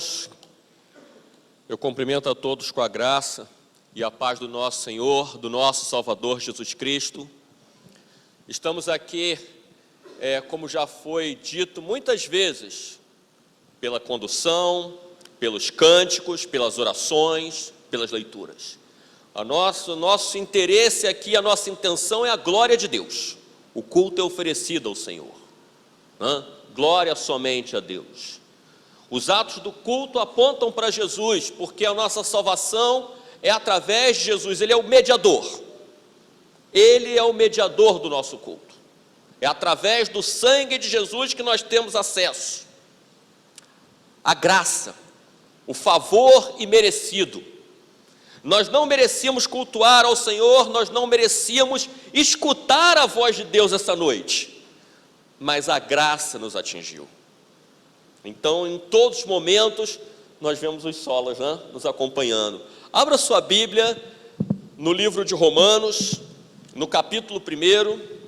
irmãos, eu cumprimento a todos com a graça e a paz do nosso Senhor, do nosso Salvador Jesus Cristo. Estamos aqui, como já foi dito muitas vezes, pela condução, pelos cânticos, pelas orações, pelas leituras. Nosso interesse aqui, a nossa intenção é a glória de Deus. O culto é oferecido ao Senhor. Glória somente a Deus. Os atos do culto apontam para Jesus, porque a nossa salvação é através de Jesus. Ele é o mediador. Ele é o mediador do nosso culto. É através do sangue de Jesus que nós temos acesso. A graça, o favor imerecido. Nós não merecíamos cultuar ao Senhor, nós não merecíamos escutar a voz de Deus essa noite, mas a graça nos atingiu. Então, em todos os momentos, nós vemos os solas, nos acompanhando. Abra sua Bíblia no livro de Romanos, no capítulo 1.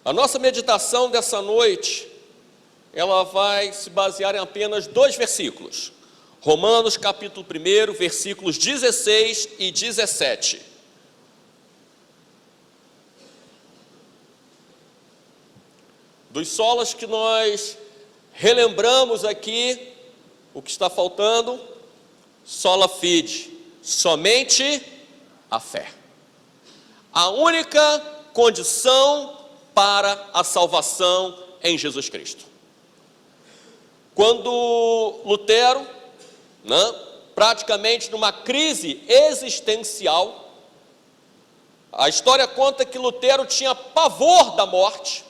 A nossa meditação dessa noite, ela vai se basear em apenas 2 versículos. Romanos capítulo 1, versículos 16 e 17. Dos solas que nós relembramos aqui, o que está faltando, sola fide, somente a fé. A única condição para a salvação em Jesus Cristo. Quando Lutero, praticamente numa crise existencial, a história conta que Lutero tinha pavor da morte.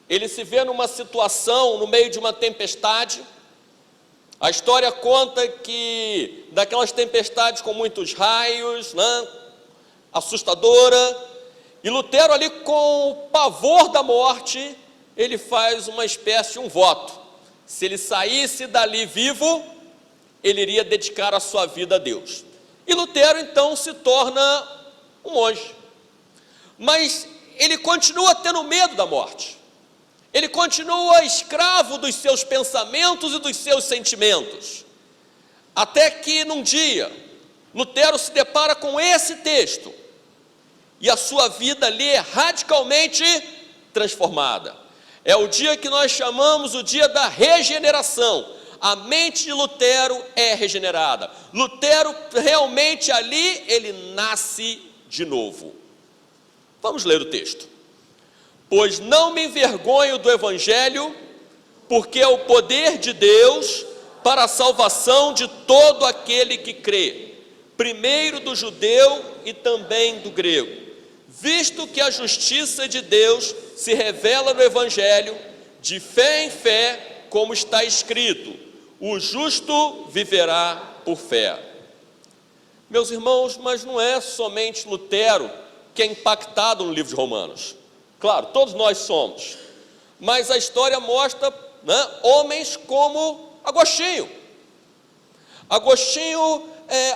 Ele se vê numa situação, no meio de uma tempestade. A história conta que, daquelas tempestades com muitos raios, assustadora, e Lutero ali com o pavor da morte, ele faz uma espécie de um voto. Se ele saísse dali vivo, ele iria dedicar a sua vida a Deus. E Lutero então se torna um monge. Mas ele continua tendo medo da morte. Ele continua escravo dos seus pensamentos e dos seus sentimentos. Até que num dia, Lutero se depara com esse texto. E a sua vida ali é radicalmente transformada. É o dia que nós chamamos o dia da regeneração. A mente de Lutero é regenerada. Lutero realmente ali, ele nasce de novo. Vamos ler o texto. Pois não me envergonho do Evangelho, porque é o poder de Deus para a salvação de todo aquele que crê, primeiro do judeu e também do grego, visto que a justiça de Deus se revela no Evangelho, de fé em fé, como está escrito, o justo viverá por fé. Meus irmãos, mas não é somente Lutero que é impactado no livro de Romanos. Claro, todos nós somos, mas a história mostra homens como Agostinho. Agostinho,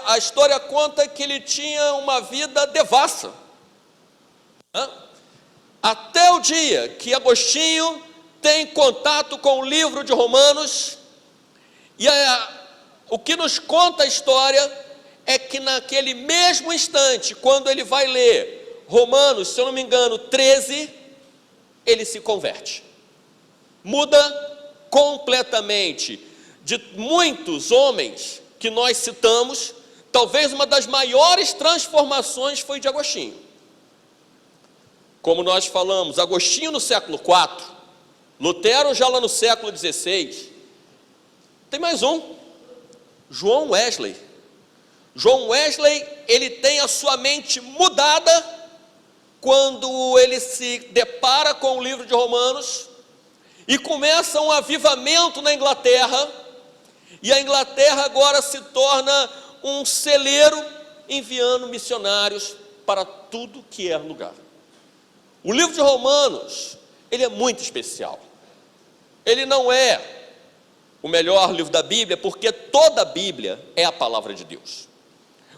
a história conta que ele tinha uma vida devassa. Até o dia que Agostinho tem contato com o livro de Romanos, e o que nos conta a história é que naquele mesmo instante, quando ele vai ler Romanos, se eu não me engano, 13, ele se converte. Muda completamente. De muitos homens que nós citamos, talvez uma das maiores transformações foi de Agostinho. Como nós falamos, Agostinho no século IV, Lutero já lá no século XVI. Tem mais um, João Wesley. João Wesley, ele tem a sua mente mudada quando ele se depara com o livro de Romanos e começa um avivamento na Inglaterra, e a Inglaterra agora se torna um celeiro enviando missionários para tudo que é lugar. O livro de Romanos, ele é muito especial. Ele não é o melhor livro da Bíblia, porque toda a Bíblia é a palavra de Deus.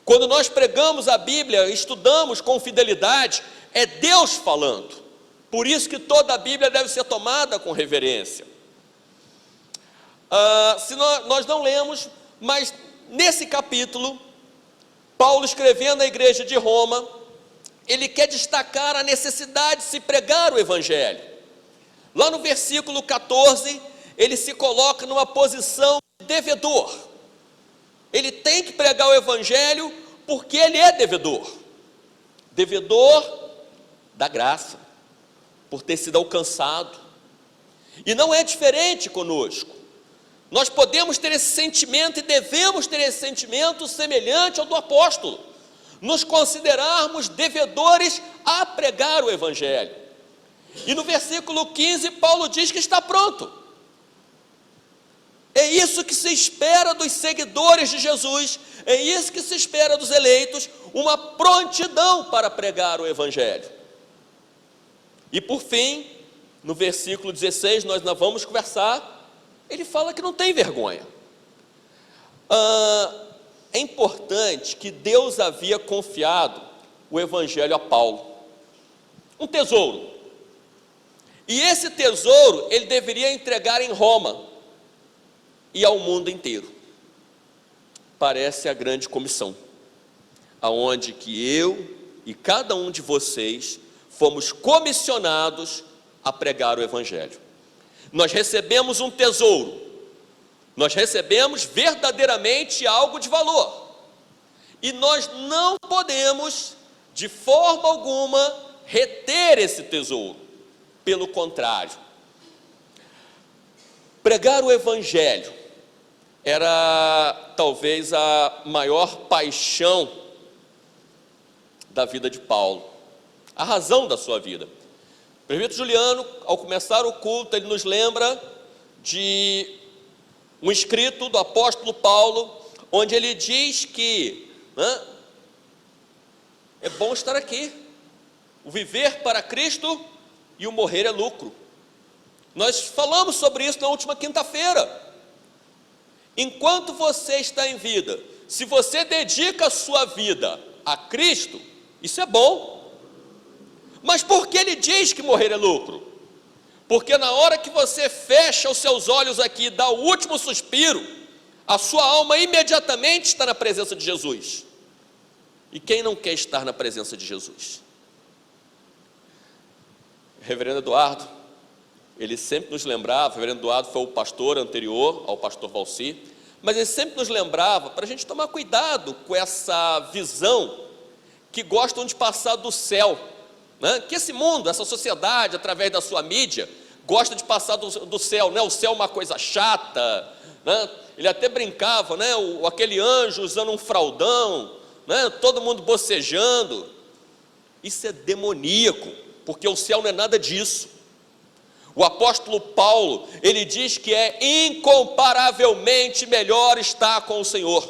Quando nós pregamos a Bíblia, estudamos com fidelidade, é Deus falando. Por isso que toda a Bíblia deve ser tomada com reverência. Se nós não lemos, mas nesse capítulo, Paulo escrevendo à igreja de Roma, ele quer destacar a necessidade de se pregar o Evangelho. Lá no versículo 14, ele se coloca numa posição de devedor. Ele tem que pregar o Evangelho porque ele é devedor. Devedor da graça, por ter sido alcançado. E não é diferente conosco. Nós podemos ter esse sentimento e devemos ter esse sentimento semelhante ao do apóstolo. Nos considerarmos devedores a pregar o Evangelho. E no versículo 15, Paulo diz que está pronto. É isso que se espera dos seguidores de Jesus, é isso que se espera dos eleitos, uma prontidão para pregar o Evangelho. E por fim, no versículo 16, nós não vamos conversar, ele fala que não tem vergonha. É importante que Deus havia confiado o Evangelho a Paulo, um tesouro, e esse tesouro ele deveria entregar em Roma e ao mundo inteiro. Parece a grande comissão, aonde que eu e cada um de vocês fomos comissionados a pregar o Evangelho. Nós recebemos um tesouro, nós recebemos verdadeiramente algo de valor, e nós não podemos, de forma alguma, reter esse tesouro. Pelo contrário, pregar o Evangelho era talvez a maior paixão da vida de Paulo, a razão da sua vida. O presbítero Juliano, ao começar o culto, ele nos lembra de um escrito do apóstolo Paulo, onde ele diz que é bom estar aqui, o viver para Cristo e o morrer é lucro. Nós falamos sobre isso na última quinta-feira. Enquanto você está em vida, se você dedica a sua vida a Cristo, isso é bom. Mas por que ele diz que morrer é lucro? Porque na hora que você fecha os seus olhos aqui, dá o último suspiro, a sua alma imediatamente está na presença de Jesus. E quem não quer estar na presença de Jesus? Reverendo Eduardo, ele sempre nos lembrava, o reverendo Eduardo foi o pastor anterior ao pastor Valci, mas ele sempre nos lembrava para a gente tomar cuidado com essa visão que gostam de passar do céu, que esse mundo, essa sociedade, através da sua mídia, gosta de passar do céu, o céu é uma coisa chata, ele até brincava, aquele anjo usando um fraldão, todo mundo bocejando. Isso é demoníaco, porque o céu não é nada disso. O apóstolo Paulo, ele diz que é incomparavelmente melhor estar com o Senhor.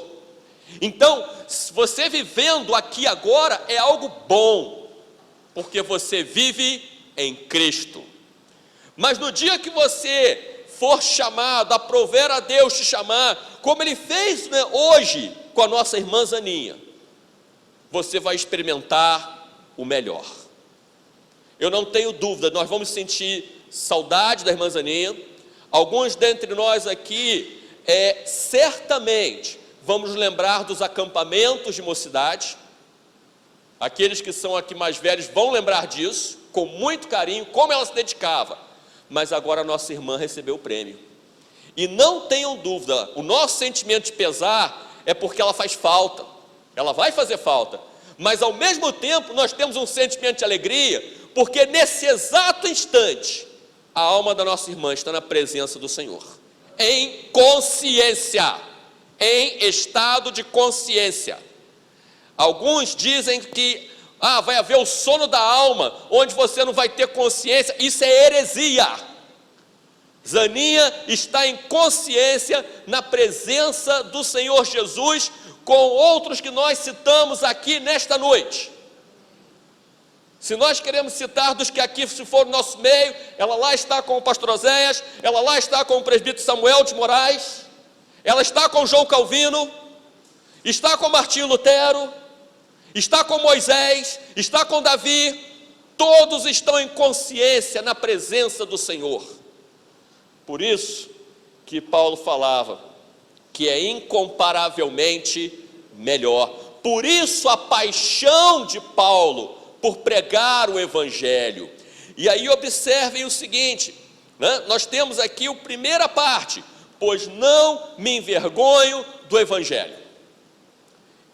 Então, você vivendo aqui agora é algo bom, porque você vive em Cristo. Mas no dia que você for chamado, aprover a Deus te chamar, como Ele fez hoje com a nossa irmã Zaninha, você vai experimentar o melhor. Eu não tenho dúvida, nós vamos sentir saudade da irmã Zaninha. Alguns dentre nós aqui, certamente, vamos lembrar dos acampamentos de mocidade. Aqueles que são aqui mais velhos vão lembrar disso, com muito carinho, como ela se dedicava. Mas agora a nossa irmã recebeu o prêmio. E não tenham dúvida, o nosso sentimento de pesar é porque ela faz falta. Ela vai fazer falta. Mas ao mesmo tempo nós temos um sentimento de alegria, porque nesse exato instante, a alma da nossa irmã está na presença do Senhor. Em consciência, em estado de consciência. Alguns dizem que vai haver o sono da alma, onde você não vai ter consciência. Isso é heresia. Zaninha está em consciência na presença do Senhor Jesus, com outros que nós citamos aqui nesta noite. Se nós queremos citar dos que aqui se for no nosso meio, ela lá está com o pastor Oséias, ela lá está com o presbítero Samuel de Moraes, ela está com João Calvino, está com Martinho Lutero, está com Moisés, está com Davi, Todos estão em consciência na presença do Senhor. Por isso que Paulo falava que é incomparavelmente melhor. Por isso a paixão de Paulo por pregar o Evangelho. E aí observem o seguinte, né? Nós temos aqui a primeira parte, pois não me envergonho do Evangelho.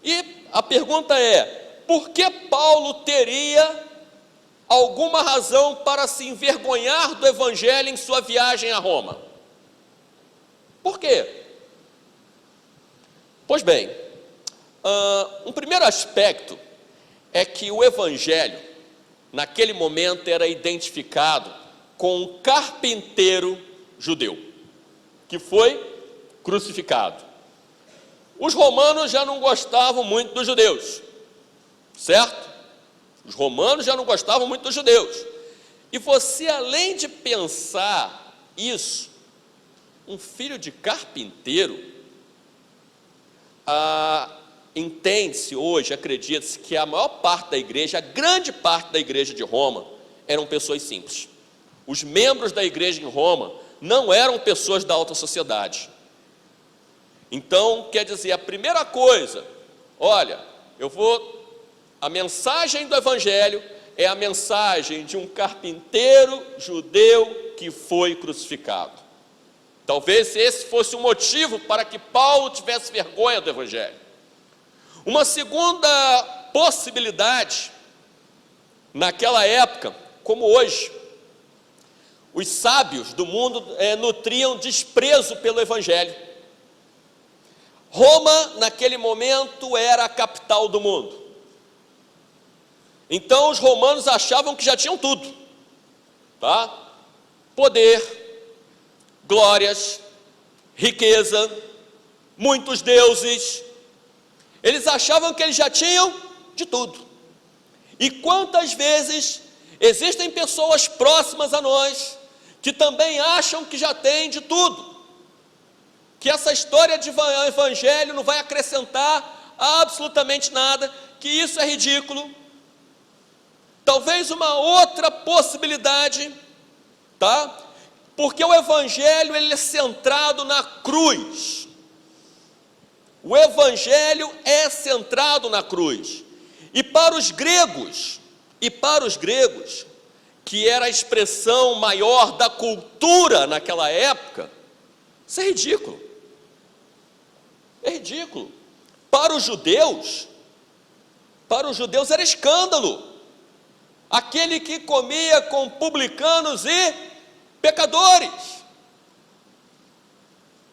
E a pergunta é, por que Paulo teria alguma razão para se envergonhar do Evangelho em sua viagem a Roma? Por quê? Pois bem, um primeiro aspecto é que o Evangelho, naquele momento, era identificado com um carpinteiro judeu, que foi crucificado. Os romanos já não gostavam muito dos judeus, certo? Os romanos já não gostavam muito dos judeus. E você, além de pensar isso, um filho de carpinteiro, entende-se hoje, acredita-se que a maior parte da igreja, a grande parte da igreja de Roma, eram pessoas simples. Os membros da igreja em Roma não eram pessoas da alta sociedade. Então, quer dizer, a primeira coisa, olha, a mensagem do Evangelho é a mensagem de um carpinteiro judeu que foi crucificado. Talvez esse fosse o motivo para que Paulo tivesse vergonha do Evangelho. Uma segunda possibilidade, naquela época, como hoje, os sábios do mundo nutriam desprezo pelo Evangelho. Roma, naquele momento, era a capital do mundo. Então, os romanos achavam que já tinham tudo, tá? Poder, glórias, riqueza, muitos deuses. Eles achavam que eles já tinham de tudo. E quantas vezes existem pessoas próximas a nós que também acham que já têm de tudo, que essa história de Evangelho não vai acrescentar absolutamente nada, que isso é ridículo. Talvez uma outra possibilidade, tá? Porque o Evangelho, ele é centrado na cruz. O Evangelho é centrado na cruz. E para os gregos, que era a expressão maior da cultura naquela época, isso é ridículo. É ridículo. Para os judeus era escândalo. Aquele que comia com publicanos e pecadores.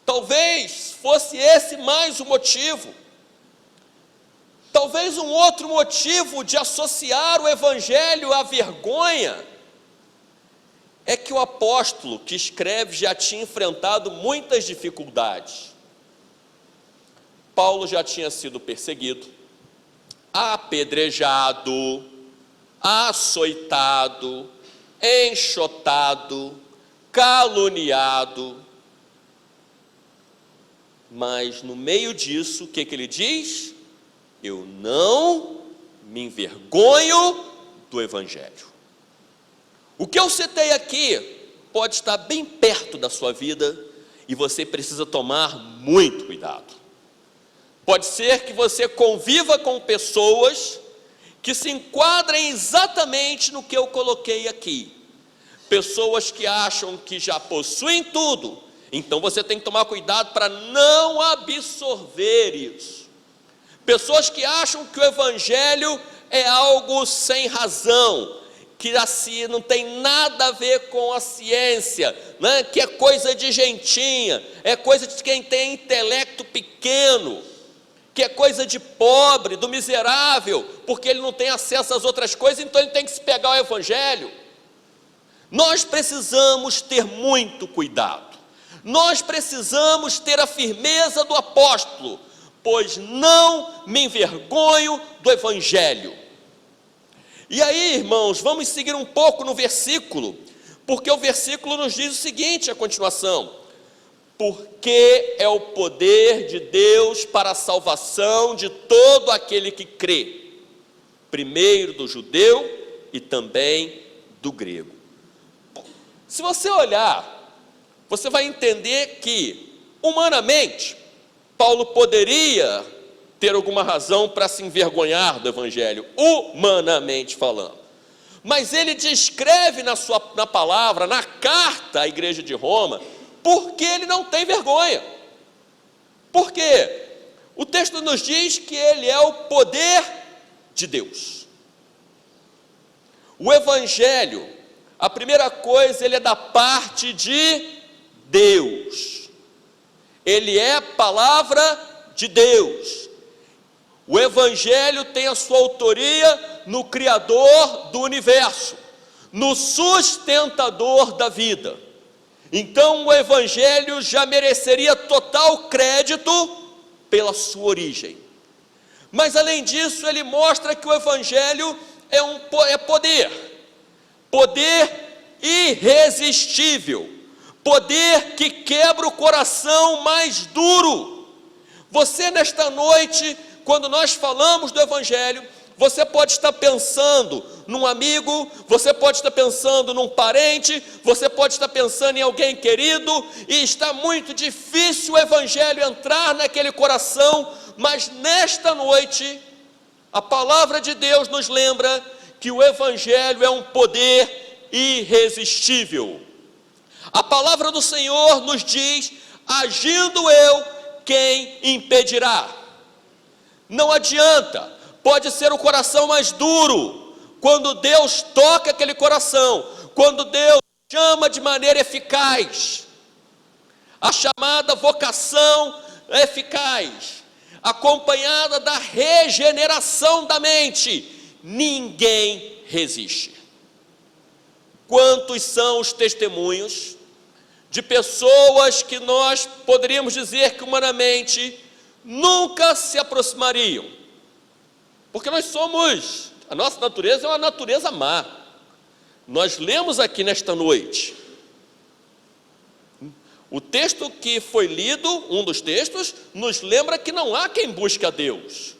Talvez fosse esse mais um motivo. Talvez um outro motivo de associar o Evangelho à vergonha é que o apóstolo que escreve já tinha enfrentado muitas dificuldades. Paulo já tinha sido perseguido, apedrejado, açoitado, enxotado, caluniado. Mas no meio disso, o que ele diz? Eu não me envergonho do Evangelho. O que eu citei aqui pode estar bem perto da sua vida e você precisa tomar muito cuidado. Pode ser que você conviva com pessoas que se enquadrem exatamente no que eu coloquei aqui. Pessoas que acham que já possuem tudo. Então você tem que tomar cuidado para não absorver isso. Pessoas que acham que o Evangelho é algo sem razão, que assim não tem nada a ver com a ciência, né? Que é coisa de gentinha, é coisa de quem tem intelecto pequeno, que é coisa de pobre, do miserável, porque ele não tem acesso às outras coisas, então ele tem que se pegar ao Evangelho. Nós precisamos ter muito cuidado. Nós precisamos ter a firmeza do apóstolo, pois não me envergonho do Evangelho. E aí, irmãos, vamos seguir um pouco no versículo, porque o versículo nos diz o seguinte, a continuação: porque é o poder de Deus para a salvação de todo aquele que crê, primeiro do judeu e também do grego. Se você olhar, você vai entender que, humanamente, Paulo poderia ter alguma razão para se envergonhar do Evangelho, humanamente falando. Mas ele descreve na palavra, na carta à igreja de Roma, porque ele não tem vergonha. Por quê? O texto nos diz que ele é o poder de Deus. O Evangelho, a primeira coisa, ele é da parte de Deus. Ele é a palavra de Deus. O Evangelho tem a sua autoria no Criador do universo, no sustentador da vida. Então o Evangelho já mereceria total crédito pela sua origem. Mas além disso, ele mostra que o Evangelho é poder irresistível, poder que quebra o coração mais duro. Você nesta noite, quando nós falamos do Evangelho, você pode estar pensando num amigo, você pode estar pensando num parente, você pode estar pensando em alguém querido, e está muito difícil o Evangelho entrar naquele coração, mas nesta noite, a palavra de Deus nos lembra que o Evangelho é um poder irresistível. A palavra do Senhor nos diz: agindo eu, quem impedirá? Não adianta, pode ser o coração mais duro, quando Deus toca aquele coração, quando Deus chama de maneira eficaz, a chamada vocação eficaz, acompanhada da regeneração da mente, ninguém resiste. Quantos são os testemunhos de pessoas que nós poderíamos dizer que humanamente nunca se aproximariam, porque a nossa natureza é uma natureza má. Nós lemos aqui nesta noite, o texto que foi lido, um dos textos, nos lembra que não há quem busque a Deus,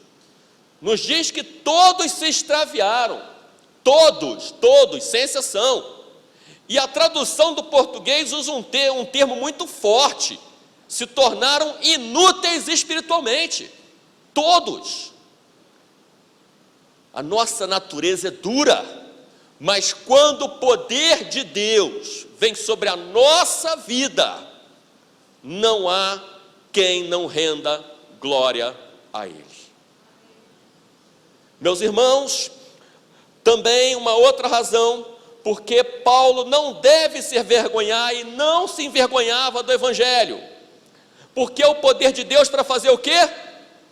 nos diz que todos se extraviaram, todos, sem exceção. E a tradução do português usa um termo muito forte: se tornaram inúteis espiritualmente, todos. A nossa natureza é dura, mas quando o poder de Deus vem sobre a nossa vida, não há quem não renda glória a Ele. Meus irmãos, também uma outra razão porque Paulo não deve se envergonhar e não se envergonhava do Evangelho, porque é o poder de Deus para fazer o quê?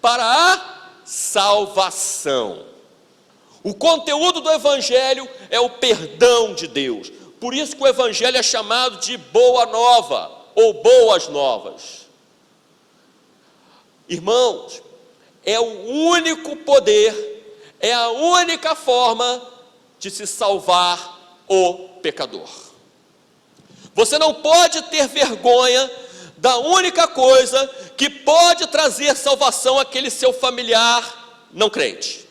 Para a salvação. O conteúdo do Evangelho é o perdão de Deus, por isso que o Evangelho é chamado de boa nova, ou boas novas. Irmãos, é o único poder, é a única forma de se salvar o pecador. Você não pode ter vergonha da única coisa que pode trazer salvação àquele seu familiar não crente.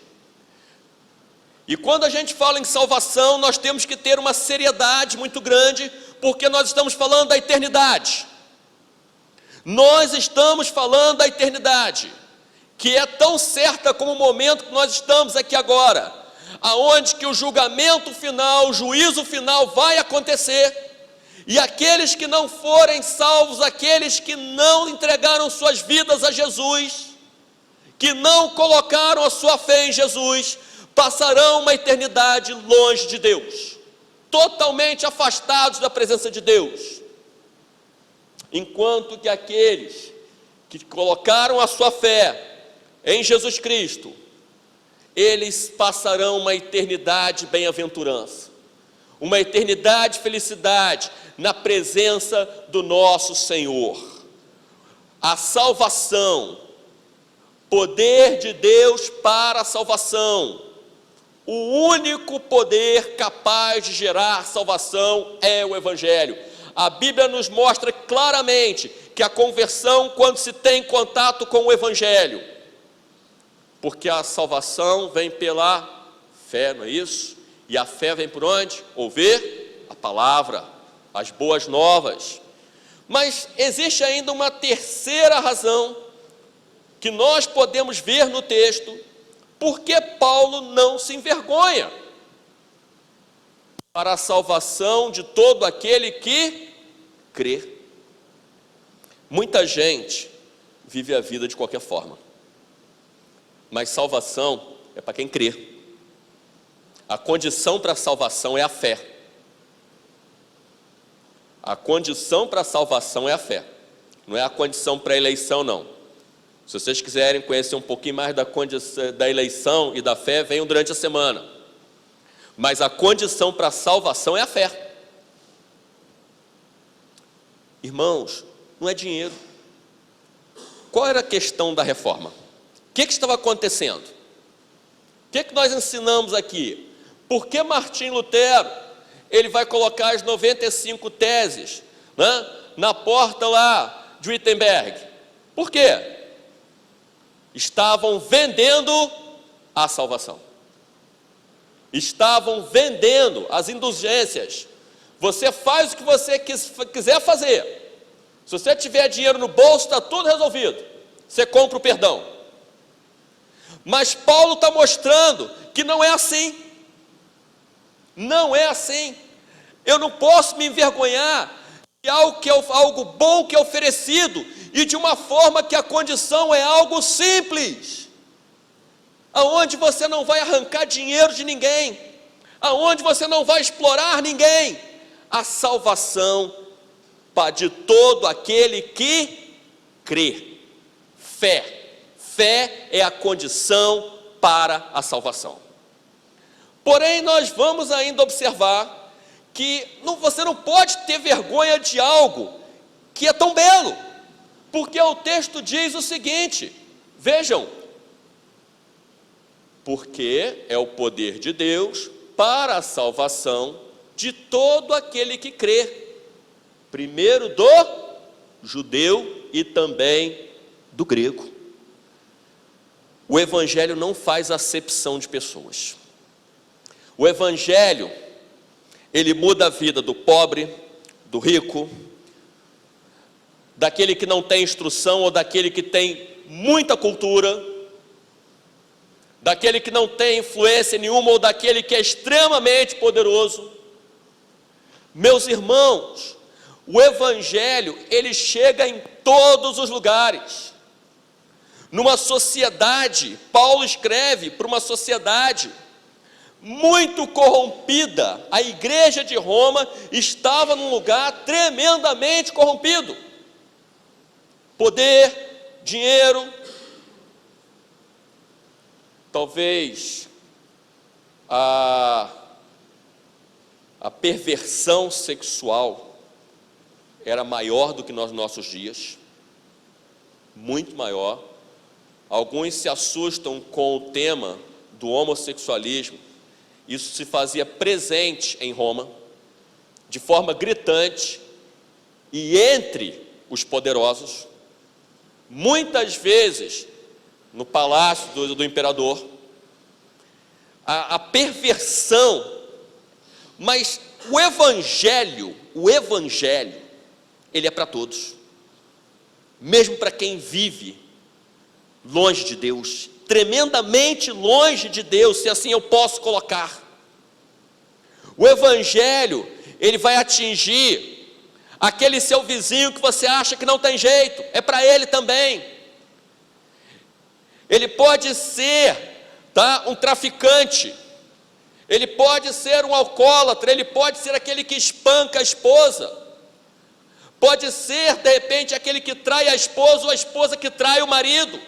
E quando a gente fala em salvação, nós temos que ter uma seriedade muito grande, porque nós estamos falando da eternidade. Nós estamos falando da eternidade, que é tão certa como o momento que nós estamos aqui agora, aonde que o julgamento final, o juízo final vai acontecer, e aqueles que não forem salvos, aqueles que não entregaram suas vidas a Jesus, que não colocaram a sua fé em Jesus, passarão uma eternidade longe de Deus, totalmente afastados da presença de Deus, enquanto que aqueles que colocaram a sua fé em Jesus Cristo, eles passarão uma eternidade de bem-aventurança, uma eternidade de felicidade na presença do nosso Senhor. A salvação, poder de Deus para a salvação, o único poder capaz de gerar salvação é o Evangelho. A Bíblia nos mostra claramente que a conversão, quando se tem contato com o Evangelho, porque a salvação vem pela fé, não é isso? E a fé vem por onde? Ouvir a palavra, as boas novas. Mas existe ainda uma terceira razão que nós podemos ver no texto, porque Paulo não se envergonha para a salvação de todo aquele que crê. Muita gente vive a vida de qualquer forma, mas salvação é para quem crê. A condição para a salvação é a fé. A condição para a salvação é a fé, não é a condição para a eleição, não. Se vocês quiserem conhecer um pouquinho mais da condição da eleição e da fé, venham durante a semana. Mas a condição para a salvação é a fé. Irmãos, não é dinheiro. Qual era a questão da reforma? O que estava acontecendo? O que nós ensinamos aqui? Por que Martim Lutero, ele vai colocar as 95 teses, né, na porta lá de Wittenberg? Por quê? Estavam vendendo a salvação. Estavam vendendo as indulgências. Você faz o que você quiser fazer. Se você tiver dinheiro no bolso, está tudo resolvido. Você compra o perdão. Mas Paulo está mostrando que não é assim. Não é assim. Eu não posso me envergonhar de algo bom que é oferecido e de uma forma que a condição é algo simples, aonde você não vai arrancar dinheiro de ninguém, aonde você não vai explorar ninguém. A salvação de todo aquele que crê. Fé. Fé é a condição para a salvação. Porém, nós vamos ainda observar que você não pode ter vergonha de algo que é tão belo, porque o texto diz o seguinte, vejam, porque é o poder de Deus para a salvação de todo aquele que crê, primeiro do judeu e também do grego. O Evangelho não faz acepção de pessoas. O Evangelho, ele muda a vida do pobre, do rico, daquele que não tem instrução ou daquele que tem muita cultura, daquele que não tem influência nenhuma ou daquele que é extremamente poderoso. Meus irmãos, o Evangelho, ele chega em todos os lugares. Numa sociedade, Paulo escreve para uma sociedade muito corrompida. A igreja de Roma estava num lugar tremendamente corrompido. Poder, dinheiro, talvez a perversão sexual era maior do que nos nossos dias, muito maior. Alguns se assustam com o tema do homossexualismo. Isso se fazia presente em Roma, de forma gritante, e entre os poderosos, muitas vezes no palácio do imperador, a perversão. Mas o Evangelho, ele é para todos, mesmo para quem vive longe de Deus, tremendamente longe de Deus, se assim eu posso colocar. O Evangelho, ele vai atingir aquele seu vizinho que você acha que não tem jeito, é para ele também. Ele pode ser, um traficante, ele pode ser um alcoólatra, ele pode ser aquele que espanca a esposa, pode ser, de repente, aquele que trai a esposa ou a esposa que trai o marido.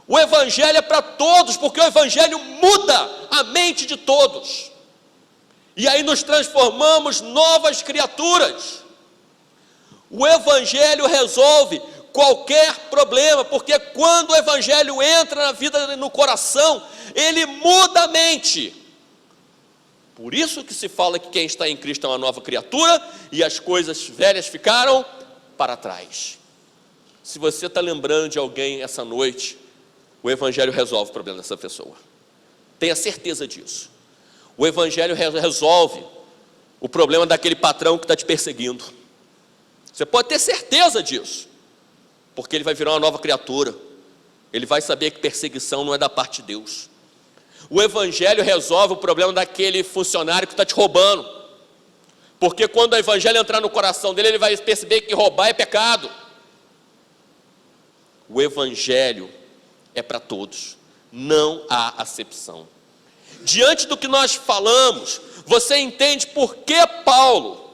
O Evangelho é para todos, porque o Evangelho muda a mente de todos, e aí nos transformamos novas criaturas. O Evangelho resolve qualquer problema, porque quando o Evangelho entra na vida, no coração, ele muda a mente. Por isso que se fala que quem está em Cristo é uma nova criatura, e as coisas velhas ficaram para trás. Se você está lembrando de alguém essa noite, o Evangelho resolve o problema dessa pessoa. Tenha certeza disso. O Evangelho resolve o problema daquele patrão que está te perseguindo. Você pode ter certeza disso, porque ele vai virar uma nova criatura. Ele vai saber que perseguição não é da parte de Deus. O Evangelho resolve o problema daquele funcionário que está te roubando, porque quando o Evangelho entrar no coração dele, ele vai perceber que roubar é pecado. O Evangelho é para todos, não há acepção. Diante do que nós falamos, você entende por que Paulo,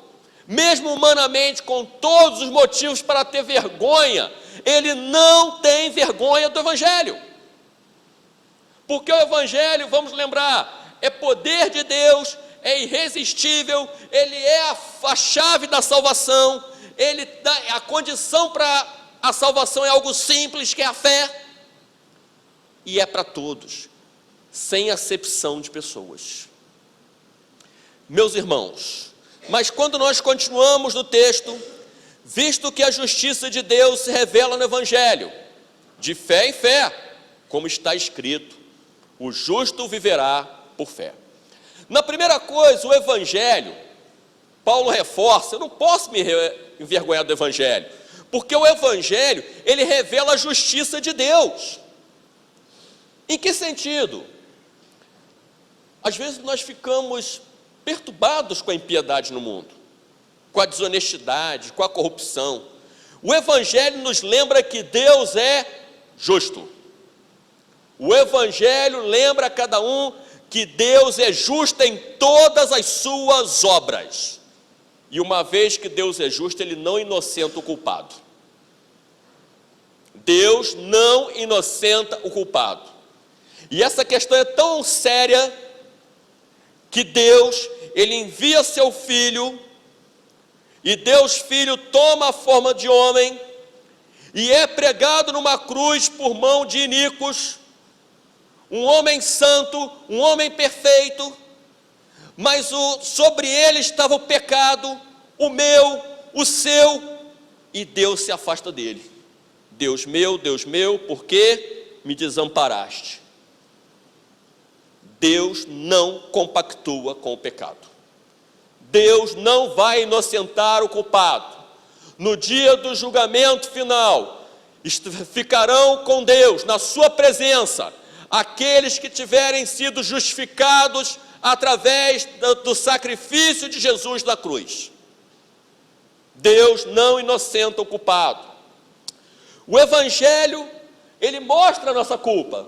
mesmo humanamente, com todos os motivos para ter vergonha, ele não tem vergonha do Evangelho. Porque o Evangelho, vamos lembrar, é poder de Deus, é irresistível, ele é a chave da salvação, ele dá a condição para a salvação, é algo simples, que é a fé, e é para todos, sem acepção de pessoas. Meus irmãos, mas quando nós continuamos no texto, visto que a justiça de Deus se revela no Evangelho, de fé em fé, como está escrito, o justo viverá por fé. Na primeira coisa, o Evangelho, Paulo reforça, eu não posso me envergonhar do Evangelho, porque o Evangelho, ele revela a justiça de Deus. Em que sentido? Às vezes nós ficamos perturbados com a impiedade no mundo, com a desonestidade, com a corrupção. O Evangelho nos lembra que Deus é justo. O Evangelho lembra a cada um que Deus é justo em todas as suas obras. E uma vez que Deus é justo, Ele não inocenta o culpado. Deus não inocenta o culpado. E essa questão é tão séria que Deus, Ele envia seu Filho, e Deus Filho toma a forma de homem, e é pregado numa cruz por mão de iníquos, um homem santo, um homem perfeito, mas sobre ele estava o pecado, o meu, o seu, e Deus se afasta dele. Deus meu, por que me desamparaste? Deus não compactua com o pecado. Deus não vai inocentar o culpado. No dia do julgamento final, ficarão com Deus, na sua presença, aqueles que tiverem sido justificados através do sacrifício de Jesus na cruz. Deus não inocenta o culpado. O Evangelho, ele mostra a nossa culpa.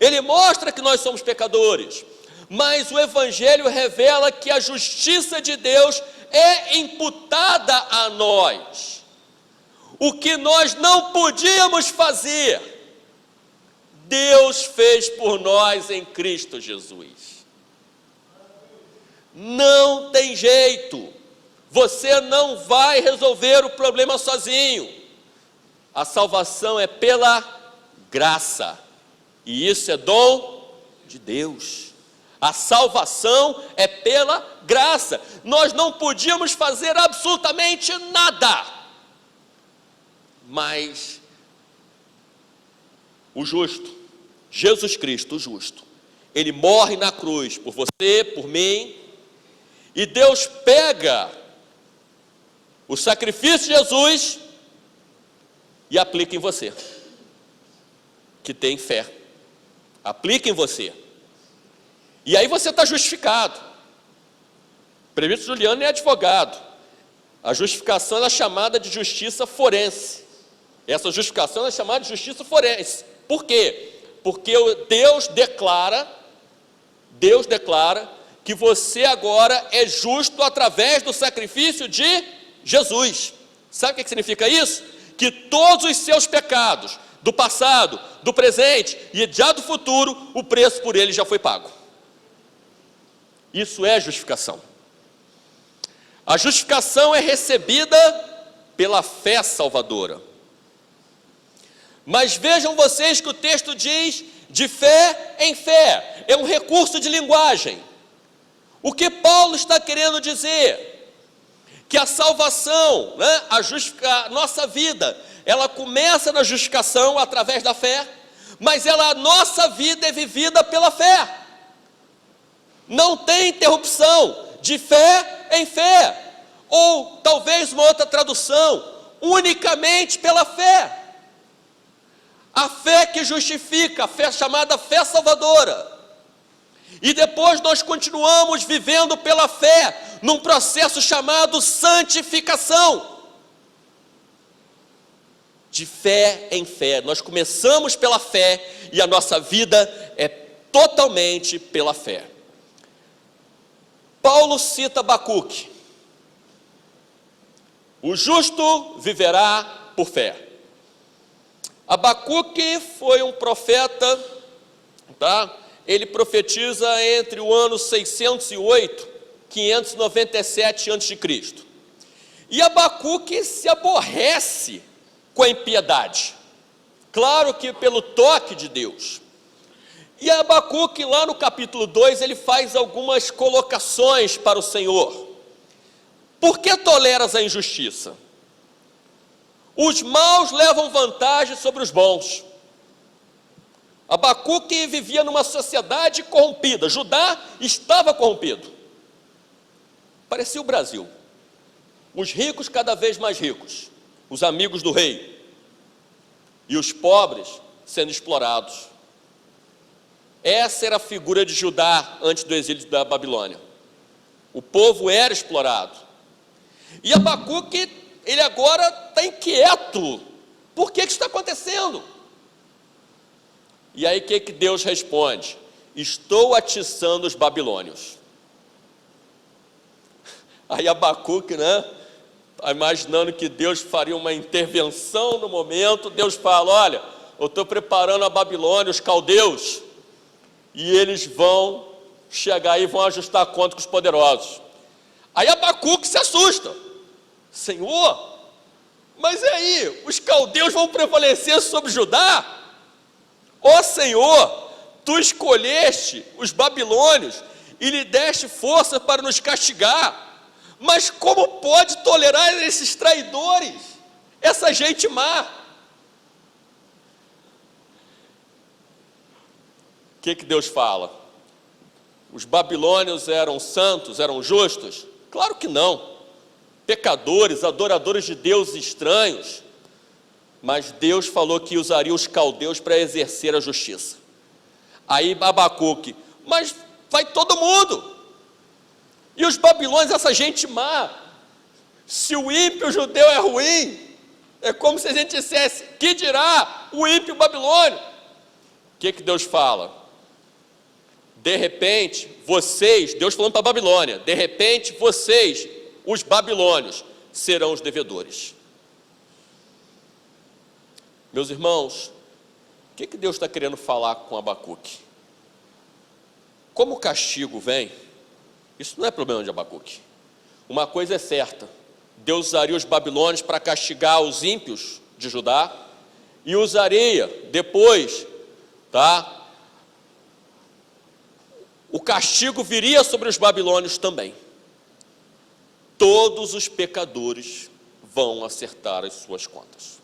Ele mostra que nós somos pecadores. Mas o Evangelho revela que a justiça de Deus é imputada a nós. O que nós não podíamos fazer, Deus fez por nós em Cristo Jesus. Não tem jeito. Você não vai resolver o problema sozinho. A salvação é pela graça. E isso é dom de Deus. A salvação é pela graça. Nós não podíamos fazer absolutamente nada. Mas o justo, Jesus Cristo, o justo, Ele morre na cruz por você, por mim, e Deus pega o sacrifício de Jesus e aplica em você, que tem fé. Aplica em você. E aí você está justificado. O presbítero Juliano é advogado. A justificação é chamada de justiça forense. Essa justificação é chamada de justiça forense. Por quê? Porque Deus declara que você agora é justo através do sacrifício de Jesus. Sabe o que significa isso? Que todos os seus pecados, do passado, do presente e já do futuro, o preço por ele já foi pago. Isso é justificação. A justificação é recebida pela fé salvadora. Mas vejam vocês que o texto diz de fé em fé. É um recurso de linguagem. O que Paulo está querendo dizer? Que a salvação, a nossa vida, ela começa na justificação através da fé, mas a nossa vida é vivida pela fé. Não tem interrupção, de fé em fé. Ou talvez uma outra tradução, unicamente pela fé. A fé que justifica, a fé chamada fé salvadora. E depois nós continuamos vivendo pela fé, num processo chamado santificação. De fé em fé. Nós começamos pela fé e a nossa vida é totalmente pela fé. Paulo cita Abacuque. O justo viverá por fé. Abacuque foi um profeta, tá? Ele profetiza entre o ano 608 e 597 a.C. E Abacuque se aborrece com a impiedade, claro que pelo toque de Deus. E Abacuque, lá no capítulo 2, ele faz algumas colocações para o Senhor. Por que toleras a injustiça? Os maus levam vantagem sobre os bons. Abacuque vivia numa sociedade corrompida. Judá estava corrompido. Parecia o Brasil. Os ricos cada vez mais ricos, os amigos do rei, e os pobres sendo explorados. Essa era a figura de Judá antes do exílio da Babilônia. O povo era explorado. E Abacuque, ele agora está inquieto. Por que está acontecendo? E aí o que Deus responde? Estou atiçando os babilônios. Aí Abacuque, imaginando que Deus faria uma intervenção no momento, Deus fala, olha, eu estou preparando a Babilônia, os caldeus, e eles vão chegar e vão ajustar a conta com os poderosos. Aí Abacuque se assusta. Senhor, mas e aí, os caldeus vão prevalecer sobre Judá? Ó Senhor, tu escolheste os babilônios e lhe deste força para nos castigar, mas como pode tolerar esses traidores, essa gente má? O que Deus fala? Os babilônios eram santos, eram justos? Claro que não. Pecadores, adoradores de deuses estranhos. Mas Deus falou que usaria os caldeus para exercer a justiça. Aí Abacuque, mas vai todo mundo. E os babilônios, essa gente má. Se o ímpio judeu é ruim, é como se a gente dissesse, que dirá o ímpio babilônio? O que Deus fala? De repente, vocês, Deus falando para a Babilônia, de repente vocês, os babilônios, serão os devedores. Meus irmãos, o que Deus está querendo falar com Abacuque? Como o castigo vem, isso não é problema de Abacuque. Uma coisa é certa, Deus usaria os babilônios para castigar os ímpios de Judá, e usaria depois, o castigo viria sobre os babilônios também. Todos os pecadores vão acertar as suas contas.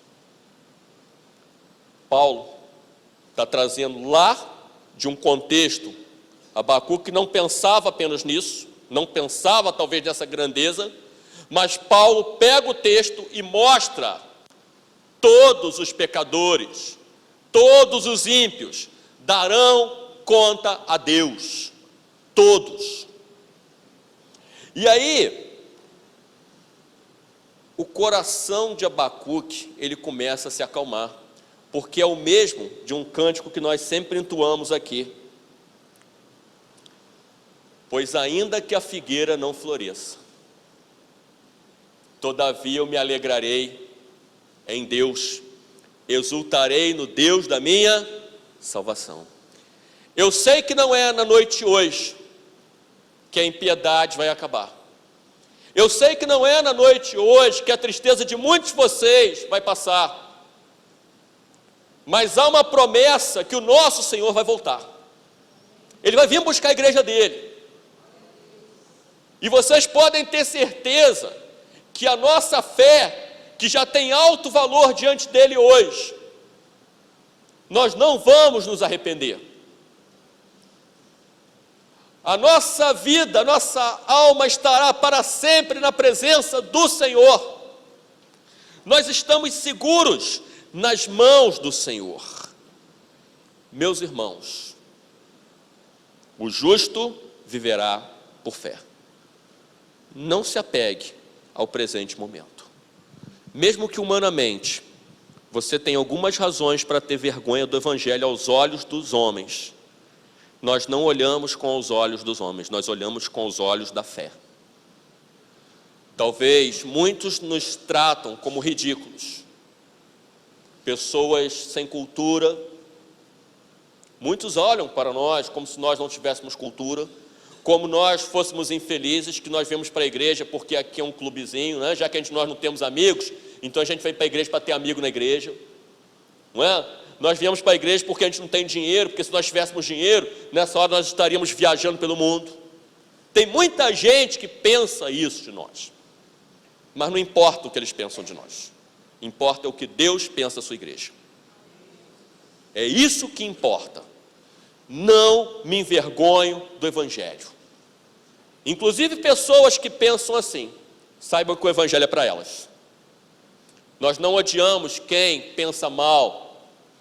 Paulo está trazendo lá de um contexto, Abacuque não pensava apenas nisso, não pensava talvez nessa grandeza, mas Paulo pega o texto e mostra todos os pecadores, todos os ímpios darão conta a Deus, todos. E aí, o coração de Abacuque, ele começa a se acalmar, porque é o mesmo de um cântico que nós sempre entoamos aqui. Pois ainda que a figueira não floresça, todavia eu me alegrarei em Deus, exultarei no Deus da minha salvação. Eu sei que não é na noite de hoje que a impiedade vai acabar. Eu sei que não é na noite de hoje que a tristeza de muitos de vocês vai passar. Mas há uma promessa que o nosso Senhor vai voltar. Ele vai vir buscar a igreja dele. E vocês podem ter certeza que a nossa fé, que já tem alto valor diante dele hoje, nós não vamos nos arrepender. A nossa vida, a nossa alma estará para sempre na presença do Senhor. Nós estamos seguros nas mãos do Senhor. Meus irmãos, o justo viverá por fé. Não se apegue ao presente momento. Mesmo que humanamente você tenha algumas razões para ter vergonha do Evangelho aos olhos dos homens, nós não olhamos com os olhos dos homens, nós olhamos com os olhos da fé. Talvez muitos nos tratam como ridículos, pessoas sem cultura. Muitos olham para nós como se nós não tivéssemos cultura, como nós fôssemos infelizes, que nós viemos para a igreja porque aqui é um clubezinho, né? Já que nós não temos amigos, então a gente vem para a igreja para ter amigo na igreja, não é? Nós viemos para a igreja porque a gente não tem dinheiro, porque se nós tivéssemos dinheiro, nessa hora nós estaríamos viajando pelo mundo. Tem muita gente que pensa isso de nós, mas não importa o que eles pensam de nós, importa o que Deus pensa da sua igreja. É isso que importa. Não me envergonho do Evangelho. Inclusive pessoas que pensam assim, saibam que o Evangelho é para elas. Nós não odiamos quem pensa mal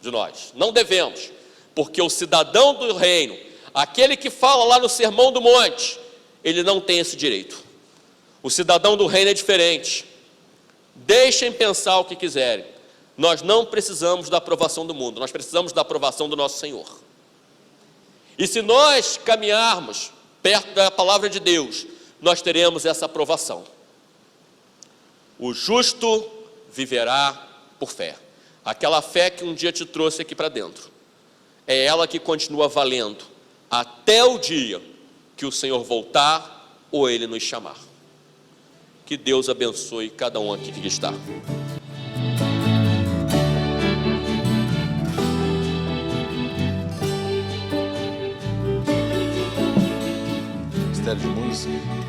de nós, não devemos, porque o cidadão do reino, aquele que fala lá no Sermão do Monte, ele não tem esse direito. O cidadão do reino é diferente. Deixem pensar o que quiserem. Nós não precisamos da aprovação do mundo, nós precisamos da aprovação do nosso Senhor. E se nós caminharmos perto da palavra de Deus, nós teremos essa aprovação. O justo viverá por fé. Aquela fé que um dia te trouxe aqui para dentro, é ela que continua valendo até o dia que o Senhor voltar ou Ele nos chamar. Que Deus abençoe cada um aqui que está. Ministério de Música.